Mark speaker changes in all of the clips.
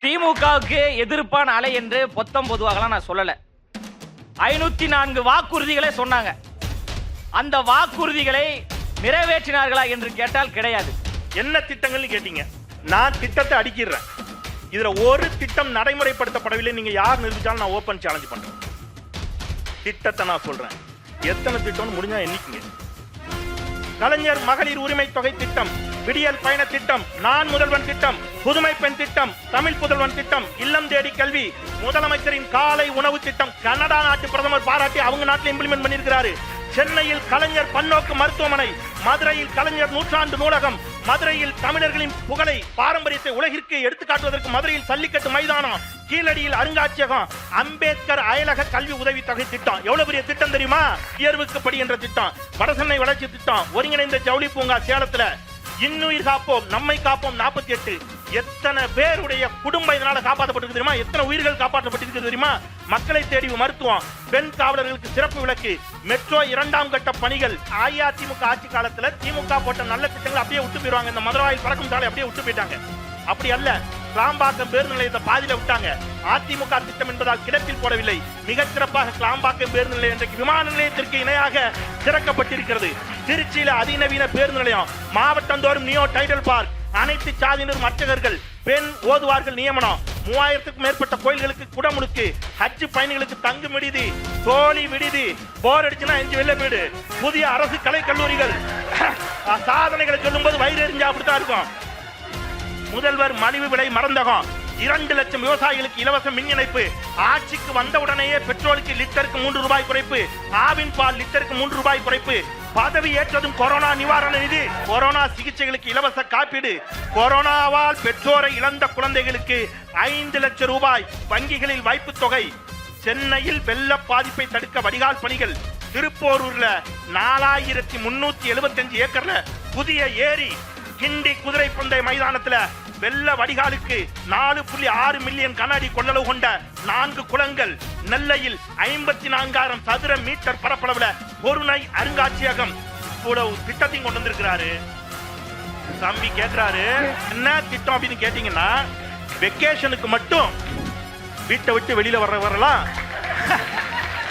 Speaker 1: திமுகவுக்கு எதிர்ப்பான அலை என்று பொத்தம் பொதுவாகலாம் நான் சொல்லல. 504 வாக்குறுதிகளை சொன்னாங்க. அந்த வாக்குறுதிகளை நிறைவேற்றினார்களா என்று கேட்டால் கிடையாது.
Speaker 2: என்ன திட்டங்கள்னு கேட்டீங்க. நான் திட்டத்தை அடிக்கிறேன். இதுல ஒரு திட்டம் நடைமுறைப்படுத்தப்படவில்லை. நீங்க யார் நிரூபிச்சாலும் நான் ஓபன் சேலஞ்ச் பண்றேன். திட்டத்தை நான் சொல்றேன். எத்தனை திட்டம்னு முடிஞ்சா எண்ணிக்கங்க. கலைஞர் மகளிர் உரிமை தொகை திட்டம், விடியல் பயண திட்டம், நான் முதல்வன் திட்டம், புதுமை பெண் திட்டம், தமிழ் புதல்வன் திட்டம், இல்லம் தேடி கல்வி, முதலமைச்சரின் காலை உணவு திட்டம், கனடா நாட்டு பிரதமர் பாராட்டி அவங்க நாட்டில் இம்ப்ளிமெண்ட் பண்ணியிருக்கிறாரு. சென்னையில் கலைஞர் பன்னோக்கு மருத்துவமனை, மதுரையில் கலைஞர் நூற்றாண்டு நூலகம், மதுரையில் தமிழர்களின் புகழை பாரம்பரியத்தை உலகிற்கு எடுத்துக்காட்டுவதற்கு மதுரையில் சல்லிக்கட்டு மைதானம், கீழடியில் அருங்காட்சியகம், அம்பேத்கர் அயலக கல்வி உதவி தொகை திட்டம். எவ்வளவு பெரிய திட்டம் தெரியுமா? உயர்வுக்கு படி என்ற திட்டம், வடசென்னை வளர்ச்சி திட்டம், ஒருங்கிணைந்த ஜவுளி பூங்கா சேலத்துல, இன்னுயிர் காப்போம் நம்மை காப்போம் 48. எத்தனை பேருடைய குடும்பம் இதனால காப்பாற்றப்பட்டிருக்கு தெரியுமா? எத்தனை உயிர்கள் காப்பாற்றப்பட்டிருக்கு தெரியுமா? மக்களை தேடி மருத்துவம், பெண் காவலர்களுக்கு சிறப்பு விலக்கு, மெட்ரோ 2ஆம் கட்ட பணிகள். அஇஅதிமுக ஆட்சி காலத்துல திமுக போட்ட நல்ல திட்டங்கள் அப்படியே விட்டு போயிருவாங்க. இந்த மதுரவாயில் பறக்கும் சாலை அப்படியே விட்டு போயிட்டாங்க. அப்படி அல்ல, கிளாம்பாக்கம் பேருந்து நிலையத்தை பாதியில விட்டாங்க. அதிமுக திட்டம் என்பதால் கிடப்பில் போடவில்லை. மிகச் சிறப்பாக கிளாம்பாக்கம் பேருந்து நிலையம் இன்றைக்கு விமான நிலையத்திற்கு இணையாக திறக்கப்பட்டிருக்கிறது. திருச்சியில அதிநவீன பேருந்து நிலையம், மாவட்டந்தோறும் நியோ டைடல் பார்க், அனைத்து சாதியினரும் அர்ச்சகர்கள், பெண் ஓதுவார்கள் நியமனம், 3000க்கும் மேற்பட்ட கோயில்களுக்கு குடமுழுக்கு, ஹஜ் பயணிகளுக்கு தங்கும் விடுதி, தோழி விடுதி, போர் அடிச்சுனா 5 வெள்ள வீடு, புதிய அரசு கலை கல்லூரிகள். சாதனைகளை சொல்லும் போது வயிறு எரிஞ்சா அப்படித்தான் இருக்கும். முதல்வர் மலிவு விலை மறந்தகம், 2 லட்சம் விவசாயிகளுக்கு இலவச மின் இணைப்பு, ஆட்சிக்கு வந்தவுடனேயே பெட்ரோலுக்கு லிட்டருக்கு 3 ரூபாய் குறைப்பு, ஆவின் பால் லிட்டருக்கு 3 ரூபாய் குறைப்பு, பதவி ஏற்றதும் கொரோனா நிவாரண நிதி, கொரோனா சிகிச்சைகளுக்கு இலவச காப்பீடு, கொரோனாவால் பெற்றோரை இழந்த குழந்தைகளுக்கு 5 லட்சம் ரூபாய் வங்கிகளில் வைப்பு தொகை, சென்னையில் வெள்ள பாதிப்பை தடுக்க வடிகால் பணிகள், திருப்போரூர்ல 4375 ஏக்கர்ல புதிய ஏரி, கிண்டி குதிரை பந்தய மைதானத்துல வெள்ள வடிகாலுக்கு 4.6 மில்லியன் கன அடி கொள்ளளவு கொண்ட 4 குளங்கள், நெல்லையில் 54,000 சதுர மீட்டர் பரப்பளவுல பொருணை அருங்காட்சியகம். இவ்வளவு திட்டத்தையும் கொண்டு வந்திருக்கிறாரு. தம்பி கேட்கிறாரு, என்ன திட்டம் அப்படின்னு கேட்டீங்கன்னா, வெக்கேஷனுக்கு மட்டும் வீட்டை விட்டு வெளியில வரலாம்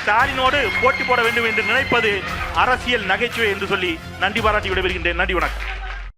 Speaker 2: ஸ்டாலினோடு போட்டி போட வேண்டும் என்று நினைப்பது அரசியல் நகைச்சுவை என்று சொல்லி நன்றி பாராட்டி விடைபெறுகின்றேன். நன்றி, வணக்கம்.